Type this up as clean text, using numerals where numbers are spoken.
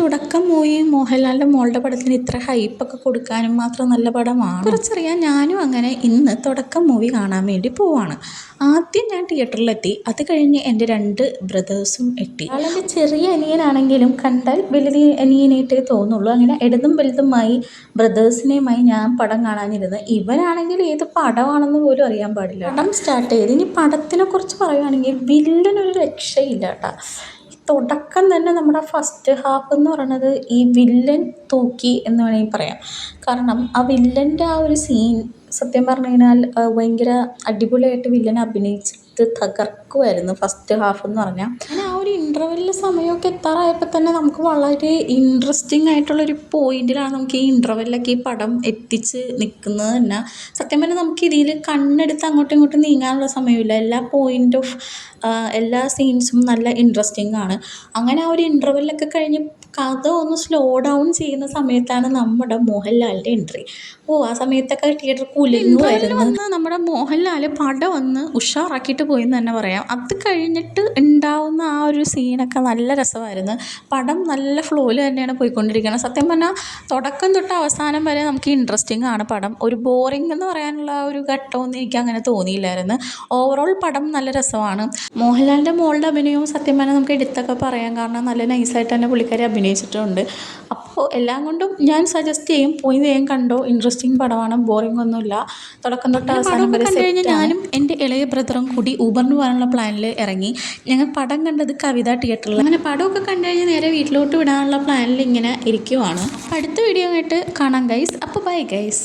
തുടക്കം മൂവി മോഹൻലാലിൻ്റെ മോളുടെ പടത്തിന് ഇത്ര ഹൈപ്പൊക്കെ കൊടുക്കാനും മാത്രം നല്ല പടമാണ്. കുറച്ചറിയാൻ ഞാനും അങ്ങനെ ഇന്ന് തുടക്കം മൂവി കാണാൻ വേണ്ടി പോവാണ്. ആദ്യം ഞാൻ തിയേറ്ററിലെത്തി. അത് കഴിഞ്ഞ് എൻ്റെ 2 ബ്രദേഴ്സും എത്തി. ആളെൻ്റെ ചെറിയ അനിയനാണെങ്കിലും കണ്ടാൽ വലിയ അനിയനായിട്ടേ തോന്നുള്ളൂ. അങ്ങനെ ഇടതും വലുതുമായി ബ്രദേഴ്സിനെയുമായി ഞാൻ പടം കാണാനിരുന്നു. ഇവനാണെങ്കിൽ ഏത് പടമാണെന്ന് പോലും അറിയാൻ പാടില്ല. പടം സ്റ്റാർട്ട് ചെയ്ത് ഇനി പടത്തിനെ കുറിച്ച് പറയുകയാണെങ്കിൽ വില്ലനൊരു രക്ഷയില്ല കേട്ടോ. തുടക്കം തന്നെ നമ്മുടെ ഫസ്റ്റ് ഹാഫ് എന്ന് പറയുന്നത് ഈ വില്ലൻ തൂക്കി എന്ന് വേണമെങ്കിൽ പറയാം. കാരണം ആ വില്ലൻ്റെ ആ ഒരു സീൻ സത്യം പറഞ്ഞു കഴിഞ്ഞാൽ ഭയങ്കര അടിപൊളിയായിട്ട് വില്ലൻ അഭിനയിച്ചിട്ട് തകർക്കുമായിരുന്നു ഫസ്റ്റ് ഹാഫ് എന്ന് പറഞ്ഞാൽ. അങ്ങനെ ആ ഒരു ഇൻ്റർവെല്ലിൻ്റെ സമയമൊക്കെ എത്താറായപ്പോൾ തന്നെ നമുക്ക് വളരെ ഇൻട്രസ്റ്റിംഗ് ആയിട്ടുള്ളൊരു പോയിന്റിലാണ് നമുക്ക് ഈ ഇൻ്റർവെല്ലൊക്കെ ഈ പടം എത്തിച്ച് നിൽക്കുന്നത് തന്നെ. സത്യം പറഞ്ഞാൽ നമുക്ക് ഇതിൽ കണ്ണെടുത്ത് അങ്ങോട്ടും ഇങ്ങോട്ടും നീങ്ങാനുള്ള സമയമില്ല. എല്ലാ സീൻസും നല്ല ഇൻട്രസ്റ്റിംഗ് ആണ്. അങ്ങനെ ആ ഒരു ഇൻ്റർവെല്ലൊക്കെ കഴിഞ്ഞ് കഥ ഒന്ന് സ്ലോ ഡൗൺ ചെയ്യുന്ന സമയത്താണ് നമ്മുടെ മോഹൻലാലിൻ്റെ എൻട്രി. ആ സമയത്തൊക്കെ തിയേറ്റർ കുലുങ്ങുമായിരുന്നു. നമ്മുടെ മോഹൻലാൽ പടം ഒന്ന് ഉഷാറാക്കിയിട്ട് പോയി എന്ന് തന്നെ പറയാം. അത് കഴിഞ്ഞിട്ട് ഉണ്ടാവുന്ന ആ ഒരു സീനൊക്കെ നല്ല രസമായിരുന്നു. പടം നല്ല ഫ്ലോയിൽ തന്നെയാണ് പോയിക്കൊണ്ടിരിക്കുന്നത്. സത്യം പറഞ്ഞാൽ തുടക്കം തൊട്ട് അവസാനം വരെ നമുക്ക് ഇൻട്രസ്റ്റിംഗ് ആണ് പടം. ഒരു ബോറിംഗ് എന്ന് പറയാനുള്ള ഒരു ഘട്ടമൊന്നും എനിക്ക് അങ്ങനെ തോന്നിയില്ലായിരുന്നു. ഓവറോൾ പടം നല്ല രസമാണ്. മോഹൻലാലിൻ്റെ മോളുടെ അഭിനയവും സത്യം പറഞ്ഞാൽ നമുക്ക് എടുത്തൊക്കെ പറയാം. കാരണം നല്ല നൈസായിട്ട് തന്നെ പുള്ളിക്കാരി അഭിനയിച്ചിട്ടുണ്ട്. അപ്പോൾ എല്ലാം കൊണ്ടും ഞാൻ സജസ്റ്റ് ചെയ്യും, പോയി വേഗം കണ്ടോ. ഇൻട്രസ്റ്റിംഗ് പടമാണ്, ബോറിംഗ് ഒന്നുമില്ല. തുടക്കം തൊട്ട് അവസാനം വരെ കണ്ടു കഴിഞ്ഞാൽ ഞാനും എൻ്റെ ഇളയ ബ്രദറും കൂടി ഊബറിന് പോകാനുള്ള പ്ലാനിൽ ഇറങ്ങി. ഞങ്ങൾ പടം കണ്ടത് കവിത തിയേറ്ററിൽ. അങ്ങനെ പടമൊക്കെ കണ്ടു കഴിഞ്ഞാൽ നേരെ വീട്ടിലോട്ട് വിടാനുള്ള പ്ലാനിൽ ഇങ്ങനെ ഇരിക്കുവാണ്. അടുത്ത വീഡിയോ ആയിട്ട് കാണാം ഗൈസ്. അപ്പോൾ ബൈ ഗൈസ്.